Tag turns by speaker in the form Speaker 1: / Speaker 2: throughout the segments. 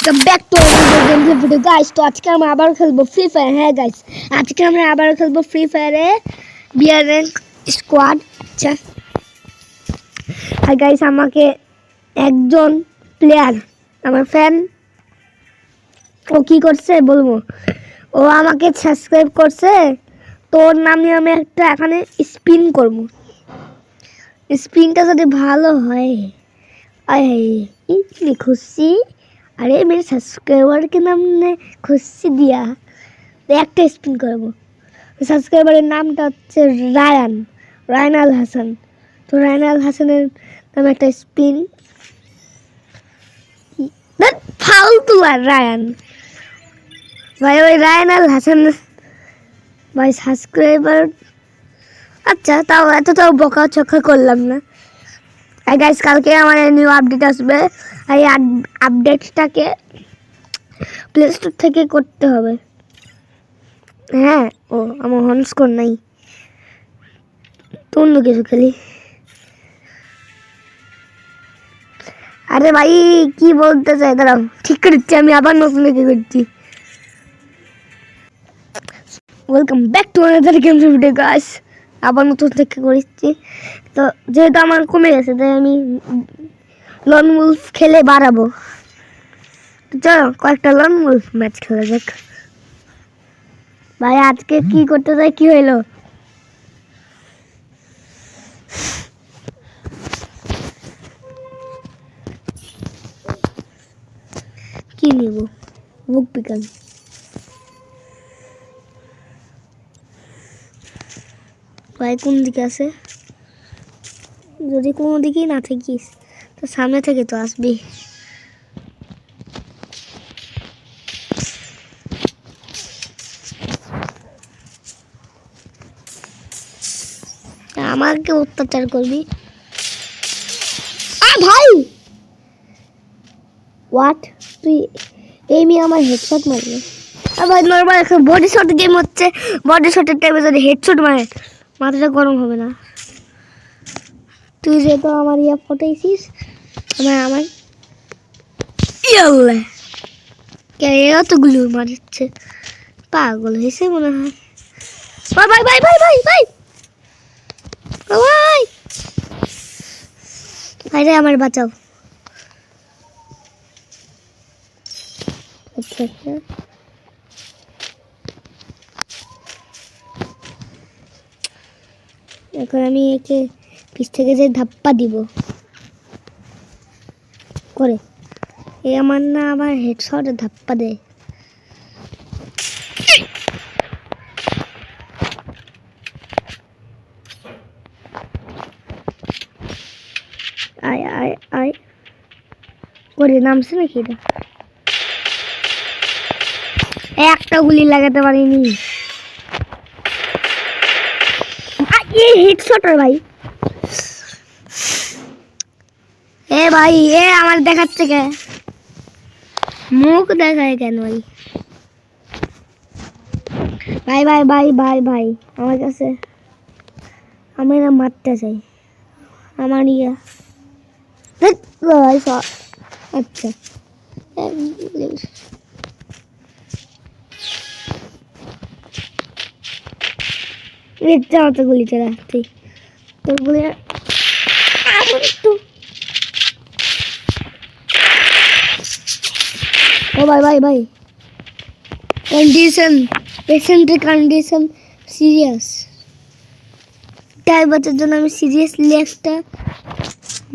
Speaker 1: Welcome back to game play video guys. তো আজকে আমরা আবার খেলবো ফ্রি ফায়ার। হ্যাঁ গাইস, আজকে আমরা আবার খেলবো ফ্রি ফায়ারে বিয়ার র্যাঙ্ক স্কোয়াড। আচ্ছা, আর গাইস আমাকে একজন প্লেয়ার, আমার ফ্যান, ও কি করছে বলবো, ও আমাকে সাবস্ক্রাইব করছে। তো ওর নামে আমি একটা এখানে স্পিন করব। স্পিনটা যদি ভালো হয়, इतनी खुशी। अरे मेरे सब्सक्राइबर के नाम ने खुशी दिया। तो একটা স্পিন করব। সাবস্ক্রাইবারের নামটা হচ্ছে রায়ান আল হাসান। তো রায়ান আল হাসানের নামে একটা স্পিন। ফালতু আর রায়ান ভাই, ওই রায়ান আল হাসান ভাই সাবস্ক্রাইবার। আচ্ছা, তাও এতটাও বকা চকা করলাম না। আর গাইস, কালকে আমার নিউ আপডেট আসবে। এই আপডেটটাকে প্লে স্টোর থেকে করতে হবে। হ্যাঁ, ও আমার হনস্কোর নাই, তো অন্য কিছু খেলি। আরে ভাই কি বলতে চাই, দাঁড়াও ঠিক করছি, আমি আবার নতুন লিখে করছি। Welcome back to another game video guys. আবার নতুন থেকে করছি। তো যেহেতু আমার কমে গেছে, তাই আমি লন উলফ খেলে বাড়াবো। চলো কয়েকটা লন উলফ ম্যাচ খেলা যাক। ভাই আজকে কি করতে চাই, কি হইলো? কি নিব? বুক পিকান। ভাই কোন দিকে আছে? যদি কোনো দিকেই না থাকিস তো সামনে থেকে তো আসবি। আমাকে অত্যাচার করবি ভাই? হোয়াট? তুই এই মেয়ে আমার হেডশট মারবে? ভাই নর্মাল এখন বডি শট গেম হচ্ছে, বডি শটের টাইমে যদি হেডশট মারে মাথাটা গরম হবে না? তুই যেহেতু আমার ইয়া ফটাইছিস, আমার ইয়াল্লা কে এতগুলো মারছে, পাগল হয়েছে মনে হয়। ভাই ভাই ভাই ভাই ভাই ভাই ভাই ভাই রে, আমার বাঁচাও। আচ্ছা আচ্ছা, এখন আমি একে পিছ থেকে যে ধাপ্পা দিব করে, এ আমার না আবার হেডশটে ধাপ্পা দেয়। আয় আয় আয় করে নামছে নাকি? এটা একটা গুলি লাগাতে পারিনি। হেডশটার ভাই। এ ভাই, এ আমার দেখাচ্ছে কে? মুখ দেখায় কেন ভাই? ভাই ভাই ভাই ভাই ভাই আমার কাছে, আমি না মারতে চাই আমার ইয়া। আচ্ছা তো গুলি চালা তুই, তোর গুলি ও ভাই ভাই ভাই, কন্ডিশন পেশেন্টের কন্ডিশন সিরিয়াস। তাই বাঁচার জন্য আমি সিরিয়াসলি একটা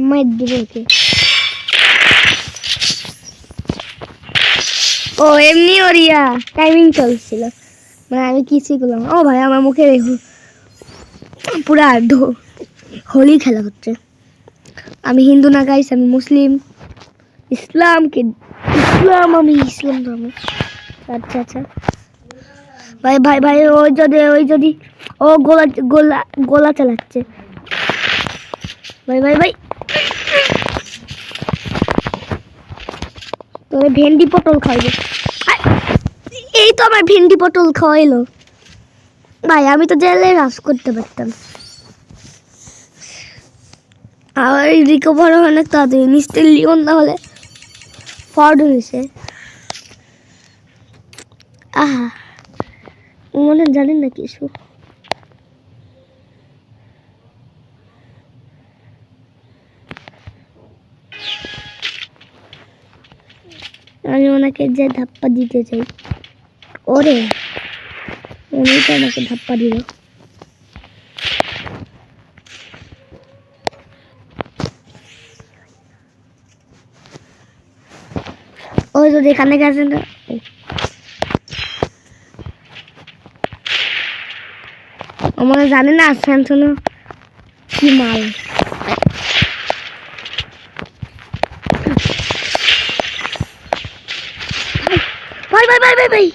Speaker 1: মাইট দেবো ওকে। ও এমনি ওরিয়া টাইমিং চলছিল, মানে আমি কিছুই করলাম। ও ভাই আমার মুখে পুরা হোলি খেলা হচ্ছে। আমি হিন্দু না গাইস, আমি মুসলিম। ইসলাম আমি ইসলাম ধর্ম। আচ্ছা আচ্ছা ভাই ভাই ভাই, ওই যদি ও গোলা গোলা গোলা চালাচ্ছে। ভাই ভাই ভাই, তোর ভেন্ডি পটল খাইবে। এই তো আমার ভেন্ডি পটল খাওয়াইলো। ভাই আমি তো জেলে রাস করতে পারতাম। আর রিকভার অনেক তাড়াতাড়ি, মিস্টার লিওন না হলে ফর্ড হয়েছে। আহা মনে জানেন না কিছু আমি ওনাকে যে ধাপ্পা দিতে চাই ওরে উনি তো আমাকে ধাপ্পা দিল ওই তো এখানে গেছে না আমরা জানি না স্যামসং কি মাল ভাই ভাই ভাই ভাই ভাই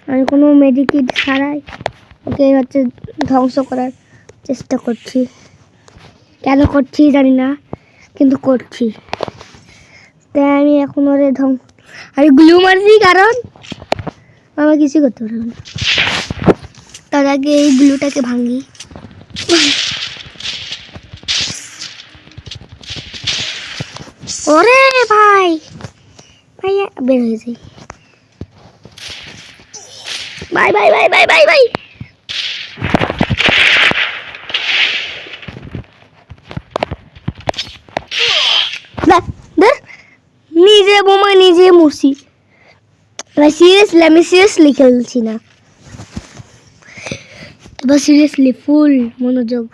Speaker 1: আমি কোনো মেডিকেট ছাড়াই ওকে হচ্ছে ধ্বংস করার চেষ্টা করছি কেন করছি জানি না কিন্তু করছি তাই আমি এখন ওরে আমি গ্লু মারছি কারণ আমার কিছু করতে পারবে না তার আগে এই গ্লুটাকে ভাঙি ওরে ভাই ভাই বের হয়ে যাই bye bye bye bye bye bye নিজে বোমা নিজে মরছি আমি সিরিয়াসলি খেলছি না এবার সিরিয়াসলি ফুল মনোযোগ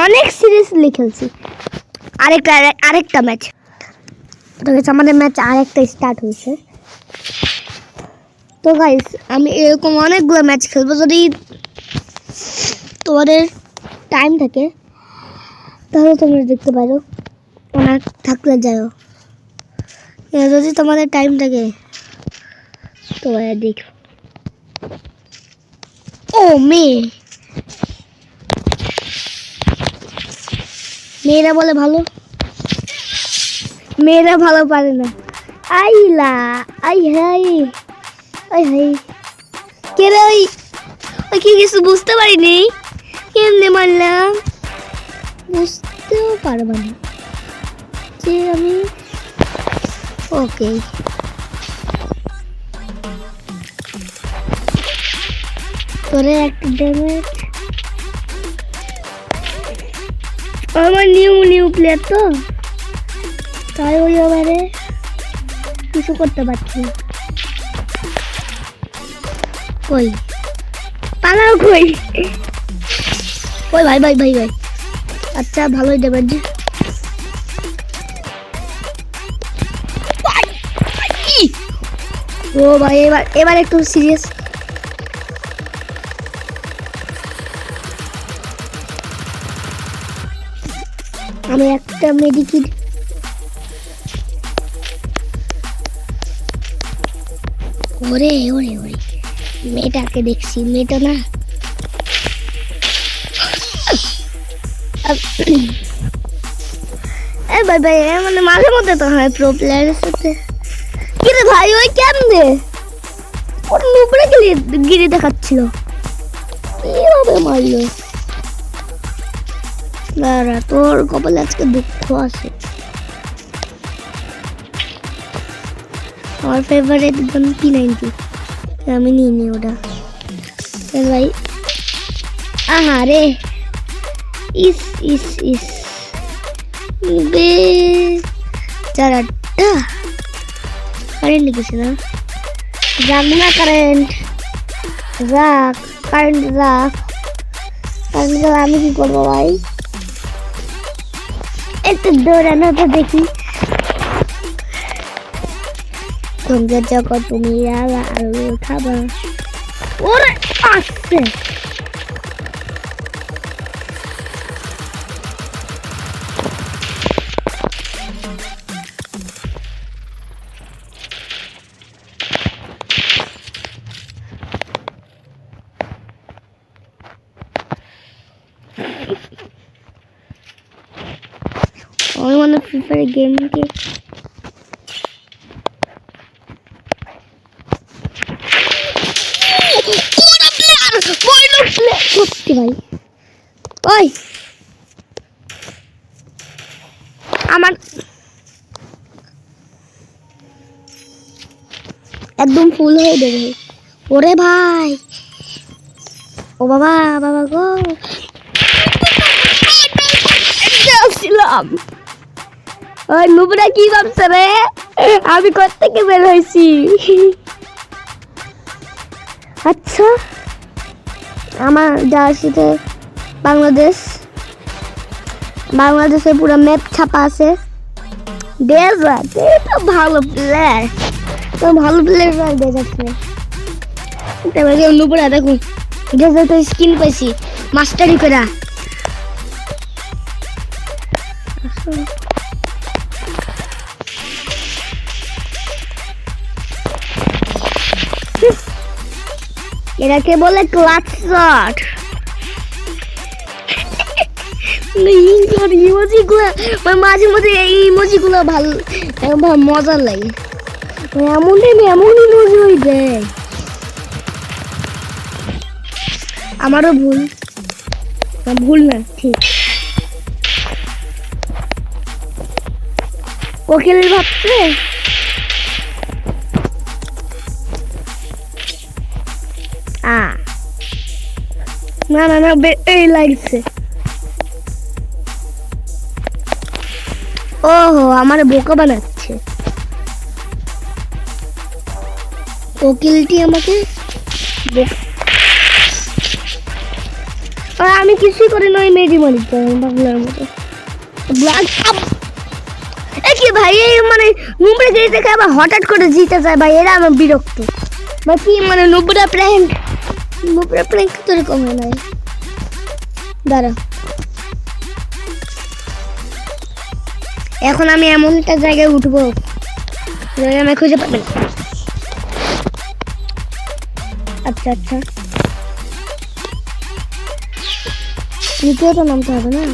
Speaker 1: অনেক সিরিয়াসলি খেলছি আরেকটা ম্যাচ আমাদের ম্যাচ আরেকটা স্টার্ট হয়েছে তো গাইস আমি এরকম অনেকগুলো ম্যাচ খেলবো যদি তোমাদের টাইম থাকে তাহলে তোমরা দেখতে পারো অনেক থাকলে যাও যদি তোমাদের টাইম থাকে তোমরা দেখো ও মেয়েরা বলে ভালো মেয়েরা ভালো পারে না আইলা আই হাই আই হাই কে রে ওই কি কিছু বুঝতে পারিনি কেমনে মারলাম বুঝতেও পারবো না যে আমি ওকে তোরে একটা ড্যামেজ আমার নিউ প্লেয়ার তো তাই ওই ওভারে কিছু করতে পারছি কই পালাও কই ওই ভাই ভাই ভাই ভাই আচ্ছা ভালোই দেবেন ও ভাই এবার একটু সিরিয়াস আমি একটা মেডিকেট ওরে ওরে ওরে মেয়েটাকে দেখছি মেয়েটা না ভাই ভাই মানে মাঝে মধ্যে তো হয় প্রো প্লেয়ারের সাথে কি রে ভাই ওই কেমনে ওর নুবড়ে গিরি দেখাচ্ছিল কিভাবে মারলো দাঁড়া তোর কপালে আজকে দুঃখ আছে আমার ফেভারিট গান P90 আমি নিয়ে নি ওটা ভাই আহারে ইস ইস ইস বে চারাটা কারেন্ট লিখেছে না যাক না কারেন্ট রাখ কারেন্ট রাখ আমি কি করবো ভাই একটু দৌড়ানো তো দেখি তোমরা যখন তুমি আলু খাবা ওরে আসছে I want to prepare a game. সত্যি ভাই ওই আমার একদম ফুল হয়ে দেবে ওরে ভাই ও বাবা বাবা গো ছিলাম ওই নুবরা কি ভাবছে রে আমি কোত্থেকে বের হয়েছি আচ্ছা আমার জার্সিতে বাংলাদেশের পুরো ম্যাপ ছাপা আছে ডেজার্ট এটা ভালো প্লেয়ার তো ভালো প্লেয়ার ডেজার্ট তারপরে নুবরা দেখুন ডেজার্টের স্কিন পাইছি মাস্টারি করা এটাকে বলে ক্লাচ শট মাঝে মাঝে এই ইমোজিগুলো ভালো মজার লাগে এমন ইমোজি হয়ে দেয় আমারও ভুল না ঠিক ওকেল ভাবছে না না না এই লাগছে ওহো আমার বোকা বানাচ্ছে ওকিলটি আমাকে আমি কিছুই করি না ওই মেজি মালিক বাংলার মতো কি ভাই মানে নুবরা যেতে দেখে আবার হঠাৎ করে জিতে যায় ভাই এরা আমার বিরক্ত ভাই কি মানে নুবরা প্র্যাঙ্ক তোর কম হয় না দাঁড়া এখন আমি এমন একটা জায়গায় উঠবো আমি খুঁজে পাবেন আচ্ছা আচ্ছা নিচেও তো নামতে হবে না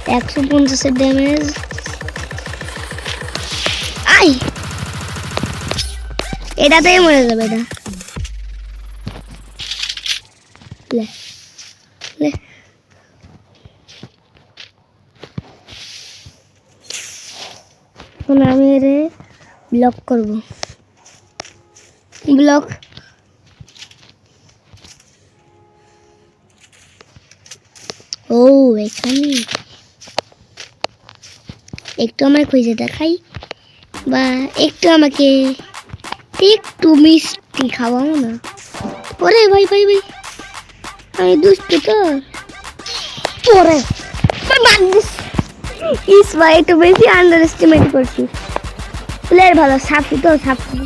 Speaker 1: $150 ড্যামেজ আই এটাতেই মরে যাবে এটা লে লে এখন আমি এর ব্লক করব ব্লক ও এখানে একটু আমার খুঁজে দেখাই বা একটু আমাকে একটু মিষ্টি খাওয়াও না ওরে ভাই ভাই ভাই আমি দুষ্ট তো ওরে ইস ভাই একটু বেশি আন্ডার এস্টিমেট করছি প্লেয়ার ভালো সাফি তো সাফি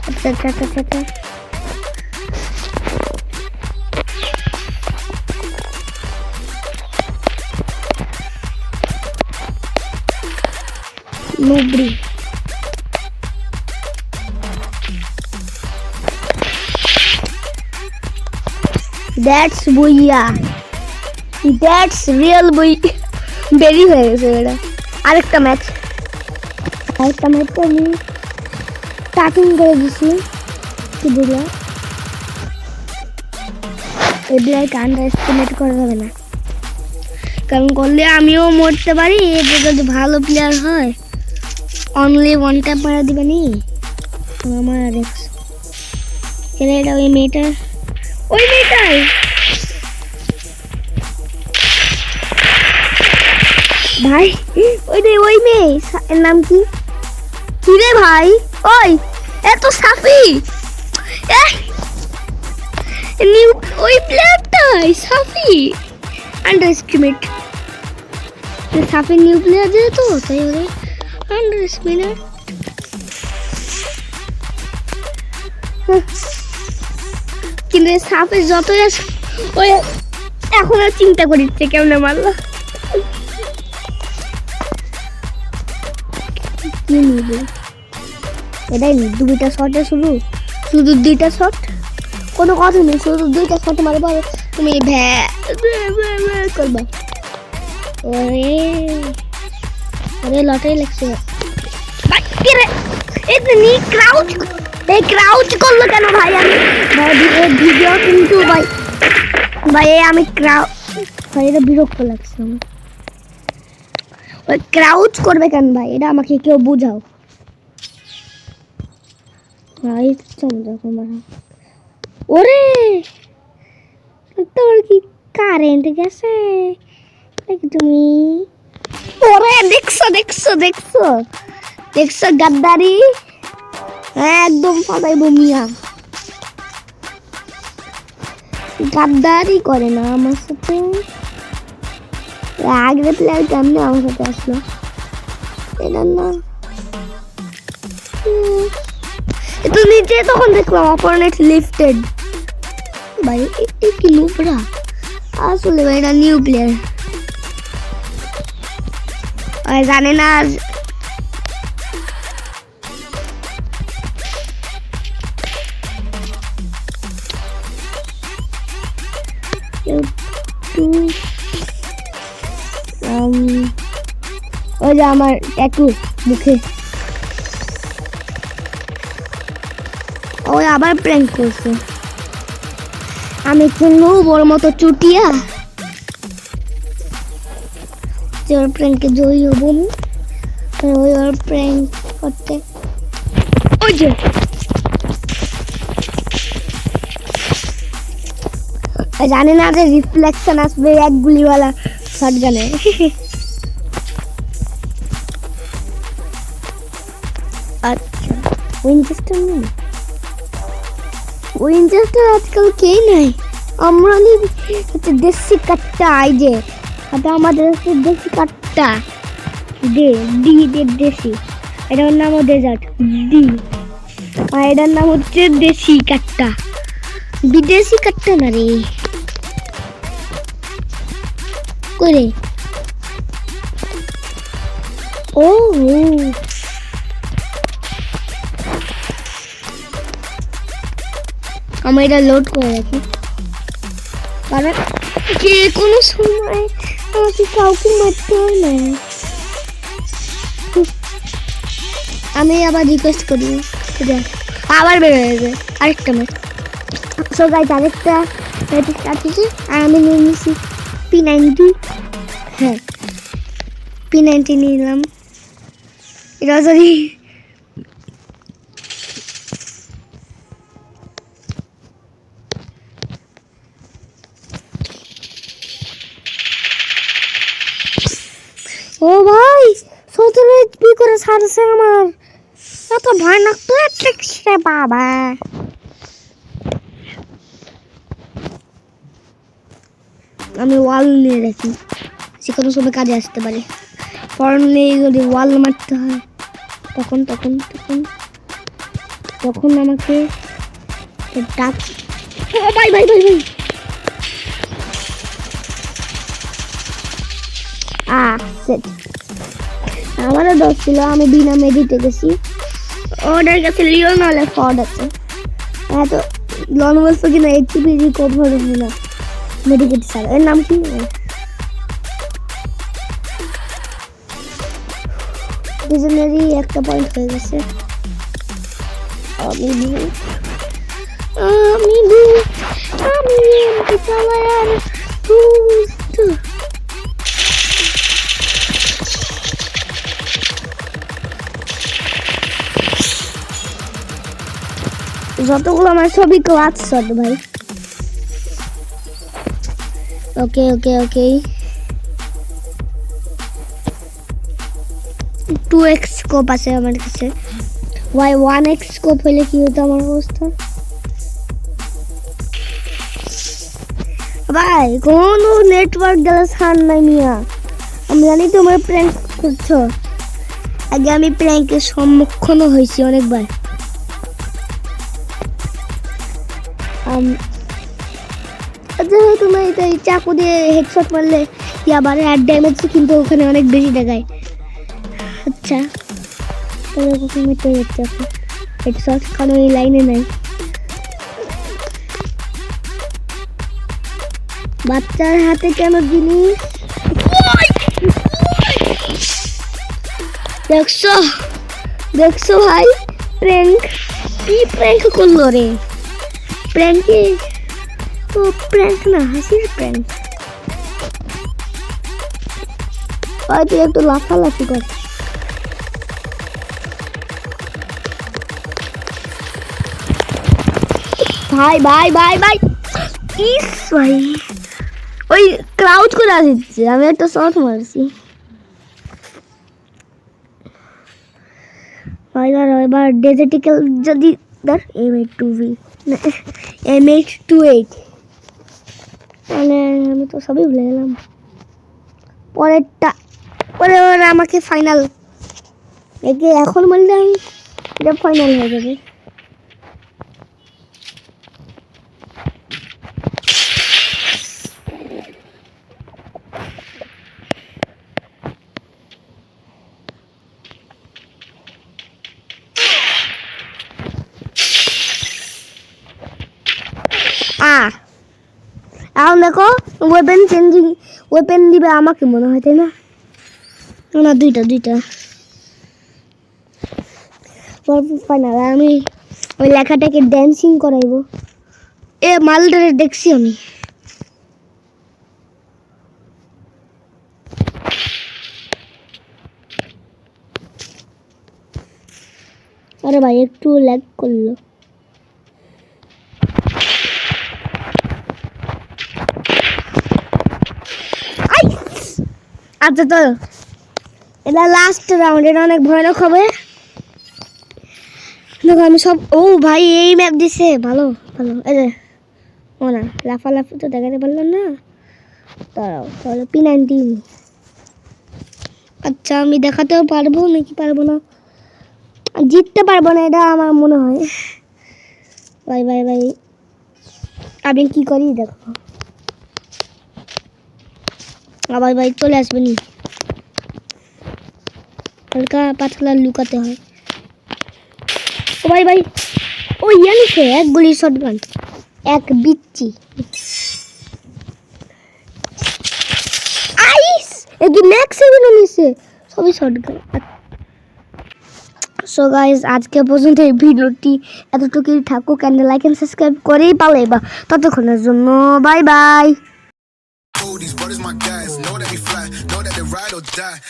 Speaker 1: আচ্ছা আচ্ছা আচ্ছা আচ্ছা Nobody. That's boya. That's real boy. Very হয়ে গেছে এটা আরেকটা ম্যাচ আমি স্টার্টিং করে দিছি কি বলবো এগুলাই আন্ডার এস্টিমেট করা যাবে না কারণ করলে আমিও মরতে পারি এটা যদি ভালো প্লেয়ার হয় অনলি ওয়ান ট্যাপ মারা দিবে নি আমার রেক্স কেন এটা ওই মেয়েটাই ভাই ওই মেয়ে এর নাম কি রে ভাই ওই এত সাফি ওই প্লেয়ারটাই সাফি আন্ডার এস্টিমেট সাফি নিউ প্লেয়ার যেহেতু তাই ওরে আন্ডার এস্টিমেট কিন্তু সাফে যতই ওই এখন আর চিন্তা করিচ্ছে কেমনে মারলো কি নিবে এটাই দুইটা শটে শুধু দুইটা শট কোনো কথা নেই শুধু দুইটা শট মারবে তুমি করবা ওরে ওরে লটারি লাগছে বাকি রে এতনি ক্রাউচ এই ক্রাউচ করলো কেন ভাই আমি ভাই ভিডিও কিন্তু ভাই ভাই আমি ভাই এটা বিরক্ত লাগছে আমার ওই ক্রাউচ করবে কেন ভাই এটা আমাকে কেউ বুঝাও ভাই দেখো মারা ওরে তোর কি কারেন্ট গেছে তুমি ওরে দেখছো গাদ্দারি একদম ফাটাইবো মিয়া গাদ্দারি করে না আমার সাথে আগের প্লেয়ার কেমনে আমার সাথে আসলো এটা না তো নিচে তখন দেখলাম অপোনেন্ট লিফটেড ভাই এই কি লুপরা আসলে ভাই এটা নিউ প্লেয়ার আর জানে না ওই যে আমার ট্যাটু মুখে ওই আবার প্র্যাঙ্ক করছে আমি কোনো বড় মতো চুটিয়া যে ওর প্র্যাঙ্কে জয়ী হবো ওই ওর প্র্যাঙ্ক করতে ওই যে জানে না যে রিফ্লেকশন আসবে এক গুলিওয়ালা শটগানে আচ্ছা উইনচেস্টার আজকাল কে নাই আমরা হচ্ছে দেশি কাট্টা এই যে এটা আমাদের হচ্ছে দেশি কাট্টা দেশি এটার নাম ডেজার্ট ডি আর এটার নাম হচ্ছে দেশি কাট্টা বিদেশি কাট্টা না রে করে ও আমি এটা লোড করে রাখি কারণ যে কোনো সময় আমাকে কাউকে মারতে হয় না আমি আবার রিকোয়েস্ট করি আবার বের হয়ে গেছে আরেকটা ম্যাচ সো গাইস আরেকটা ম্যাচ স্টার্ট হচ্ছে আর আমি নিয়ে নিয়েছি P90 হ্যাঁ P90 নিলাম এটা সরি ও ভাই 17 এইচপি করে ছাড়ছে আমার এত ভয়ানক তো ট্রিক্সে বাবা আমি ওয়াল নিয়ে রাখি যে কোনো সময় কাজে আসতে পারে ফর্মে যদি ওয়াল মারতে হয় তখন আমাকে ডাক ও ভাই সেট আমারও দশ ছিল আমি বিনা মেডিতে গেছি ওদের কাছে লিওনাল ফর্ড আছে এত লন বলছো কিনা এইচপি রিকভার হবে না মেডিকেট স্যার এর নাম কি দুজনেরই একটা পয়েন্ট হয়ে গেছে যতগুলো আমার ছবি ক্লাস শট ভাই ওকে 2x স্কোপ আছে আমার কাছে ভাই 1x স্কোপ হলে কি হতো আমার অবস্থা ভাই কোনো নেটওয়ার্ক গেলে ছাড় নাই মিয়া আমি জানি তোমার প্র্যাঙ্ক করছো আগে আমি প্র্যাঙ্কের সম্মুখীন হয়েছি অনেকবার তোমার এটা চাকু দিয়ে হেডশট মারলে আবার অ্যাড ড্যামেজ কিন্তু ওখানে অনেক বেশি দেখায় আচ্ছা তাহলে কখন মেটে যাচ্ছে হেডশট কারণ এই লাইনে নাই বাচ্চার হাতে কেন জিনিস দেখছো দেখছো ভাই প্র্যাঙ্ক কি প্র্যাঙ্ক করলো রে প্র্যাঙ্কে ও প্র্যাঙ্ক না হাসির প্র্যাঙ্ক ভাই তুই একটু লাফালাফি কর ভাই ভাই ভাই ভাই ইস ভাই ওই ক্রাউচ করে আসছে আমি একটা শট মারছি ভাই ধর এবার ডেজার্টিক্যাল যদি ধর M8 M828 মানে আমি তো সবই ভুলে গেলাম পরেরটা পরে আমাকে ফাইনাল একে এখন বললে আমি এটা ফাইনাল হয়ে যাবে এখন দেখো ওয়েপেন চেঞ্জিং ওয়েপেন দিবে আমাকে মনে হয় তাই না না দুইটা ফাইনাল আমি ওই লেখাটাকে ড্যান্সিং করাইবো এ মালটারে দেখছি আমি আরে ভাই একটু ল্যাগ করলো আচ্ছা তো এটা লাস্ট রাউন্ড এটা অনেক ভয়ানক হবে দেখো আমি সব ও ভাই এই ম্যাপ দিছে ভালো ভালো এই যে ও না লাফালাফি তো দেখাতে পারলাম না দাঁড়াও তাহলে P90 আচ্ছা আমি দেখাতেও পারবো নাকি পারবো না জিততে পারবো না এটা আমার মনে হয় ভাই ভাই ভাই আমি কি করি দেখো আবার ভাই চলে আসবে নি হালকা পাতলা লুকাতে হয় ও ভাই ভাই ও ইয়ানিছে এক গুলি শটগান এক বিচ্ছি আইস এই যে ম্যাক্স সেভেন নিছে সবই শটগান সো গাইস আজকে পর্যন্ত এই ভিডিওটি এতটুকুই থাকুক এন্ড লাইক এন্ড সাবস্ক্রাইব করেই পালেবা ততক্ষণের জন্য bye bye
Speaker 2: These brothers my guys, know that we fly, know that they ride or die.